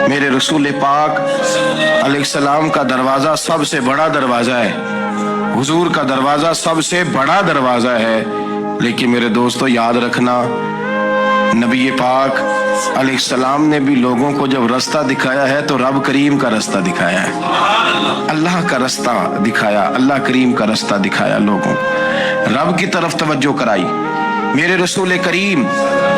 میرے رسول پاک علیہ السلام کا دروازہ سب سے بڑا دروازہ ہے، حضور کا دروازہ سب سے بڑا دروازہ ہے، لیکن میرے دوستو یاد رکھنا، نبی پاک علیہ السلام نے بھی لوگوں کو جب رستہ دکھایا ہے تو رب کریم کا رستہ دکھایا ہے، اللہ کا رستہ دکھایا، اللہ کریم کا رستہ دکھایا، لوگوں رب کی طرف توجہ کرائی۔ میرے رسول کریم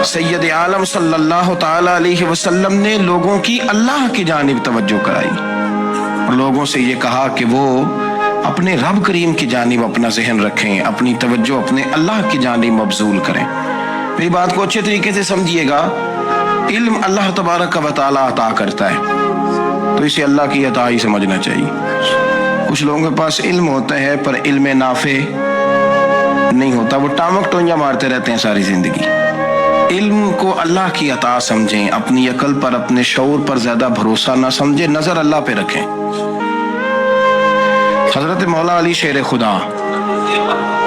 سید عالم صلی اللہ تعالی علیہ وسلم نے لوگوں کی اللہ کی جانب توجہ کرائی اور لوگوں سے یہ کہا کہ وہ اپنے رب کریم کی جانب اپنا ذہن رکھیں، اپنی توجہ اپنے اللہ کی جانب مبذول کریں۔ میری بات کو اچھے طریقے سے سمجھیے گا، علم اللہ تبارک و تعالی عطا کرتا ہے تو اسے اللہ کی عطا ہی سمجھنا چاہیے۔ کچھ لوگوں کے پاس علم ہوتا ہے پر علم نافع نہیں ہوتا، وہ ٹامک ٹونجا مارتے رہتے ہیں ساری زندگی۔ علم کو اللہ کی عطا سمجھیں، اپنی عقل پر اپنے شعور پر زیادہ بھروسہ نہ سمجھیں، نظر اللہ پہ رکھیں۔ حضرت مولا علی شیر خدا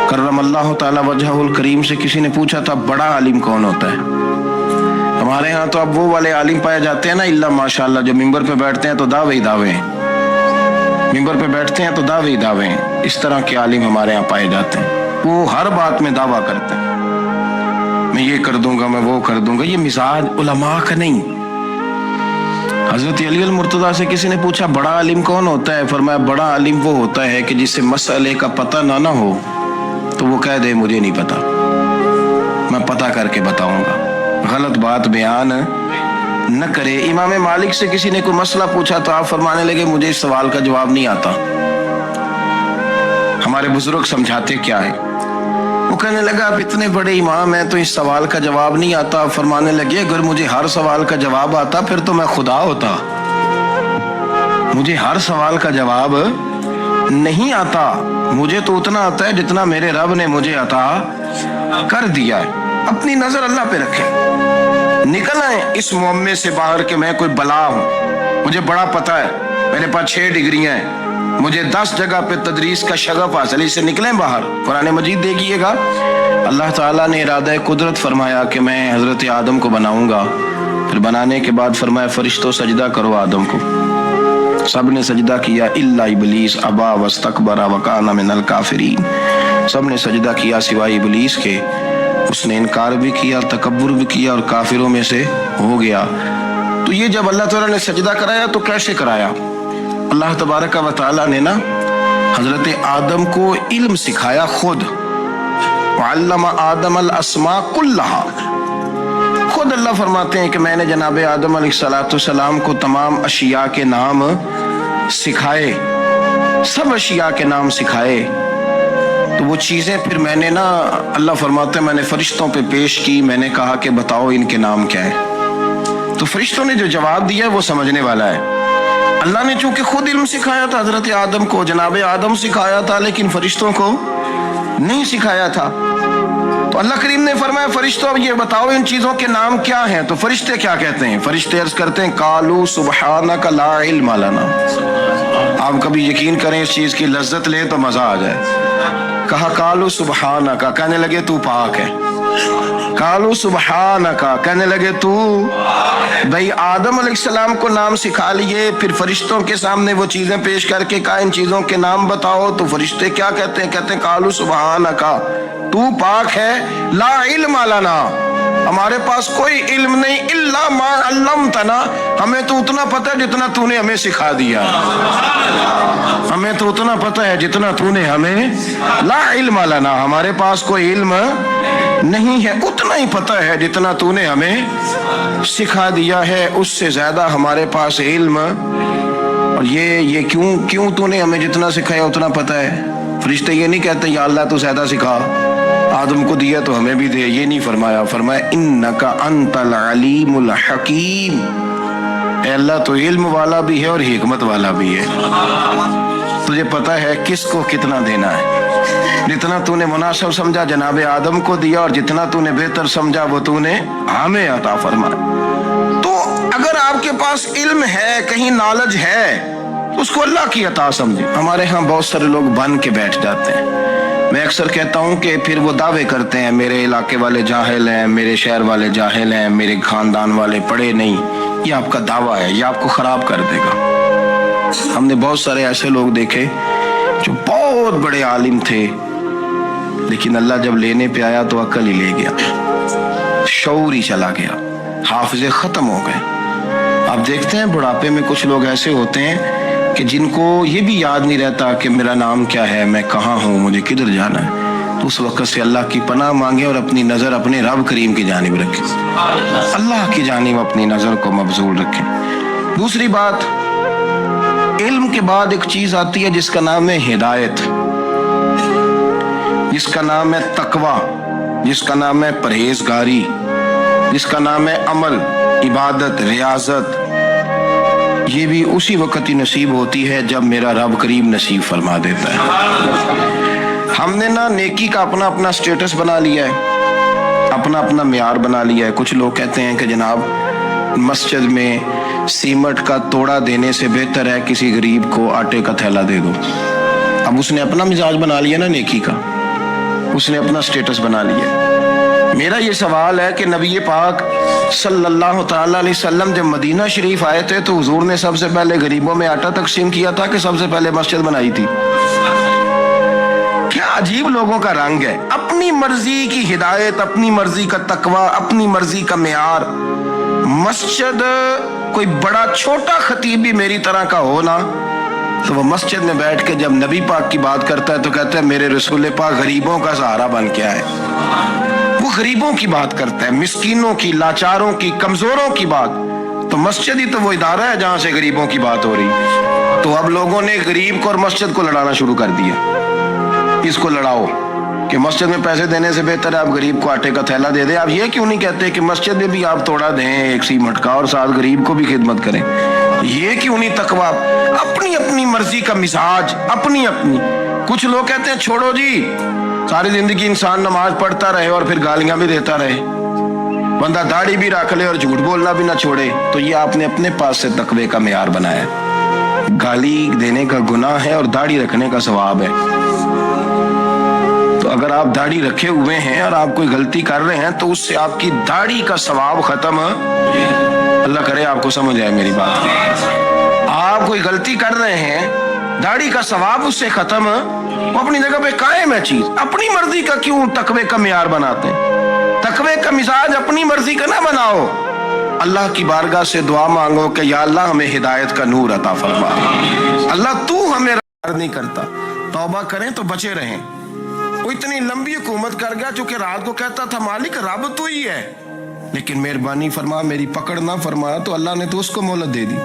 کرم اللہ تعالی وجہہ الکریم سے کسی نے پوچھا تھا بڑا عالم کون ہوتا ہے؟ ہمارے ہاں تو اب وہ والے عالم پائے جاتے ہیں نا، اللہ ماشاءاللہ، جو ممبر پہ بیٹھتے ہیں تو دعوے ہی دعوے ہیں، ممبر پہ بیٹھتے ہیں تو دعوے ہی دعوے ہیں، اس طرح کے عالم ہمارے ہاں پائے جاتے ہیں۔ وہ ہر بات میں دعویٰ کرتے ہیں، میں یہ کر دوں گا، میں وہ کر دوں گا۔ یہ مزاج علماء کا نہیں۔ حضرت علی المرتضیٰ سے کسی نے پوچھا بڑا عالم کون ہوتا ہے؟ فرمایا بڑا عالم وہ ہوتا ہے کہ جس سے مسئلے کا پتہ نہ ہو تو وہ کہہ دے مجھے نہیں پتا، میں پتہ کر کے بتاؤں گا، غلط بات بیان نہ کرے۔ امام مالک سے کسی نے کوئی مسئلہ پوچھا تو آپ فرمانے لگے مجھے اس سوال کا جواب نہیں آتا۔ ہمارے بزرگ سمجھاتے کیا ہے؟ وہ کہنے لگا آپ اتنے بڑے امام ہیں تو اس سوال کا جواب نہیں آتا۔ فرمانے لگے اگر مجھے ہر سوال کا جواب آتا پھر تو میں خدا ہوتا، مجھے ہر سوال کا جواب نہیں آتا، مجھے تو اتنا آتا ہے جتنا میرے رب نے مجھے عطا کر دیا ہے۔ اپنی نظر اللہ پہ رکھیں، نکل آئیں اس معمے سے باہر کہ میں کوئی بلا ہوں، مجھے بڑا پتہ ہے، میرے پاس 6 ڈگریاں ہیں، مجھے 10 جگہ پہ تدریس کا شغف حاصل، اس سے نکلیں باہر۔ قرآن مجید دیکھیے گا، اللہ تعالیٰ نے ارادہ قدرت فرمایا کہ میں حضرت آدم کو بناؤں گا، پھر بنانے کے بعد فرمایا فرشتوں سجدہ کرو آدم کو، سب نے سجدہ کیا الا ابلیس ابا واستکبر وکان من الکافرین، سب نے سجدہ کیا سوائے ابلیس کے، اس نے انکار بھی کیا، تکبر بھی کیا اور کافروں میں سے ہو گیا۔ تو یہ جب اللہ تعالیٰ نے سجدہ کرایا تو کیسے کرایا؟ اللہ تبارک و تعالیٰ نے نا حضرت آدم کو علم سکھایا خود، وعلم آدم الاسماء کلہا، خود اللہ فرماتے ہیں کہ میں نے جناب آدم علیہ السلام کو تمام اشیاء کے نام سکھائے، سب اشیاء کے نام سکھائے۔ تو وہ چیزیں پھر میں نے نا، اللہ فرماتے ہیں میں نے فرشتوں پہ پیش کی، میں نے کہا کہ بتاؤ ان کے نام کیا ہے، تو فرشتوں نے جو جواب دیا ہے وہ سمجھنے والا ہے۔ اللہ نے چونکہ خود علم سکھایا تھا حضرت آدم کو، جناب آدم سکھایا تھا، لیکن فرشتوں کو نہیں سکھایا تھا۔ تو اللہ کریم نے فرمایا فرشتوں اب یہ بتاؤ ان چیزوں کے نام کیا ہیں؟ تو فرشتے کیا کہتے ہیں؟ فرشتے عرض کرتے ہیں قالوا سبحانک لا علم لنا۔ آپ کبھی یقین کریں اس چیز کی لذت لیں تو مزہ آ جائے۔ کہا قالوا سبحانک، کہنے لگے تو پاک ہے، قالوا سبحانک، کہنے لگے تو، بھئی آدم علیہ السلام کو نام سکھا لیے، پھر فرشتوں کے سامنے وہ چیزیں پیش کر کے کہا ان چیزوں کے نام بتاؤ، تو فرشتے کیا کہتے ہیں؟ کہتے ہیں قالوا سبحانک، تو پاک ہے، لا علم لنا، ہمارے پاس کوئی علم نہیں، الا ما علمتنا، ہمیں تو اتنا پتہ ہے جتنا تو نے ہمیں سکھا دیا، ہمیں تو اتنا پتہ ہے جتنا تو نے ہمیں، لا علم لنا، ہمارے پاس کوئی علم نہیں ہے، اتنا ہی پتہ ہے جتنا تو نے ہمیں سکھا دیا ہے، اس سے زیادہ ہمارے پاس علم، اور یہ کیوں تو نے ہمیں جتنا سکھایا اتنا پتہ ہے۔ فرشتے یہ نہیں کہتے یا اللہ تو زیادہ سکھا، آدم کو دیا تو ہمیں بھی دے، یہ نہیں فرمایا، فرمایا انک انت العلیم الحکیم، اے اللہ تو علم والا بھی ہے اور حکمت والا بھی ہے، تجھے پتہ ہے کس کو کتنا دینا ہے، جتنا تو نے مناسب سمجھا جناب آدم کو دیا، اور جتنا تو نے بہتر سمجھا وہ تو نے ہمیں عطا فرمایا۔ تو اگر آپ کے پاس علم ہے، کہیں نالج ہے، اس کو اللہ کی عطا سمجھیں۔ ہمارے ہاں بہت سارے لوگ بن کے بیٹھ جاتے ہیں، میں اکثر کہتا ہوں کہ پھر وہ دعوے کرتے ہیں میرے علاقے والے جاہل ہیں، میرے شہر والے جاہل ہیں، میرے خاندان والے پڑھے نہیں، یہ آپ کا دعویٰ ہے، یہ آپ کو خراب کر دے گا۔ ہم نے بہت سارے ایسے لوگ دیکھے جو بہت بڑے عالم تھے، لیکن اللہ جب لینے پہ آیا تو عقل ہی لے گیا، شعور ہی چلا گیا، حافظے ختم ہو گئے۔ آپ دیکھتے ہیں بڑھاپے میں کچھ لوگ ایسے ہوتے ہیں کہ جن کو یہ بھی یاد نہیں رہتا کہ میرا نام کیا ہے، میں کہاں ہوں، مجھے کدھر جانا ہے۔ تو اس وقت سے اللہ کی پناہ مانگیں اور اپنی نظر اپنے رب کریم کی جانب رکھیں، اللہ کی جانب اپنی نظر کو مبذول رکھیں۔ دوسری بات، علم کے بعد ایک چیز آتی ہے جس کا نام ہے ہدایت، جس کا نام ہے تقویٰ، جس کا نام ہے پرہیزگاری، جس کا نام ہے عمل، عبادت، ریاضت۔ یہ بھی اسی وقت ہی نصیب ہوتی ہے جب میرا رب کریم نصیب فرما دیتا ہے۔ ہم نے نا نیکی کا اپنا اپنا سٹیٹس بنا لیا ہے، اپنا اپنا معیار بنا لیا ہے۔ کچھ لوگ کہتے ہیں کہ جناب مسجد میں سیمنٹ کا توڑا دینے سے بہتر ہے کسی غریب کو آٹے کا تھیلا دے دو۔ اب اس نے اپنا مزاج بنا لیا نا نیکی کا، اس نے اپنا سٹیٹس بنا لیا۔ میرا یہ سوال ہے کہ نبی پاک صلی اللہ تعالی علیہ وسلم جب مدینہ شریف آئے تھے تو حضور نے سب سے پہلے غریبوں میں آٹا تقسیم کیا تھا کہ سب سے پہلے مسجد بنائی تھی؟ کیا عجیب لوگوں کا رنگ ہے، اپنی مرضی کی ہدایت، اپنی مرضی کا تقویٰ، اپنی مرضی کا معیار۔ مسجد کوئی بڑا چھوٹا خطیب بھی میری طرح کا ہو نا، تو وہ مسجد میں بیٹھ کے جب نبی پاک کی بات کرتا ہے تو کہتا ہے میرے رسول پاک غریبوں کا سہارا بن کے آئے۔ وہ غریبوں کی بات کرتا ہے، مسکینوں کی، لاچاروں کی، کمزوروں کی بات۔ تو مسجد ہی تو وہ ادارہ ہے جہاں سے غریبوں کی بات ہو رہی۔ تو اب لوگوں نے غریب کو اور مسجد کو لڑانا شروع کر دیا، اس کو لڑاؤ کہ مسجد میں پیسے دینے سے بہتر ہے آپ غریب کو آٹے کا تھیلا دے دیں۔ آپ یہ کیوں نہیں کہتے کہ مسجد میں بھی آپ توڑا دیں ایک سیمنٹ کا اور ساتھ غریب کو بھی خدمت کریں؟ یہ کیوں نہیں تقویٰ؟ اپنی اپنی مرضی کا مزاج، اپنی اپنی۔ کچھ لوگ کہتے ہیں چھوڑو جی، ساری زندگی انسان نماز پڑھتا رہے اور پھر گالیاں بھی دیتا رہے، بندہ داڑھی بھی رکھ لے اور جھوٹ بولنا بھی نہ چھوڑے۔ تو یہ آپ نے اپنے پاس سے تقوی کا معیار بنایا ہے۔ گالی دینے کا گناہ ہے اور داڑھی رکھنے کا ثواب ہے۔ تو اگر آپ داڑھی رکھے ہوئے ہیں اور آپ کوئی غلطی کر رہے ہیں تو اس سے آپ کی داڑھی کا ثواب ختم، اللہ کرے آپ کو سمجھ آئے میری بات۔ آپ کوئی غلطی کر رہے ہیں، داڑھی کا ثواب اس سے ختم، وہ اپنی جگہ پہ قائم ہے چیز۔ اپنی مرضی کا کیوں تقوی کا معیار بناتے ہیں؟ تقوی کا مزاج اپنی مرضی کا نہ بناؤ۔ اللہ کی بارگاہ سے دعا مانگو کہ یا اللہ ہمیں ہدایت کا نور عطا فرما۔ اللہ تو ہمیں راضی نہیں کرتا، توبہ کریں تو بچے رہیں۔ وہ اتنی لمبی حکومت کر گیا چونکہ رات کو کہتا تھا مالک رب تو ہی ہے، لیکن مہربانی فرما، میری پکڑ نہ فرما، تو اللہ نے تو اس کو مہلت دے دی۔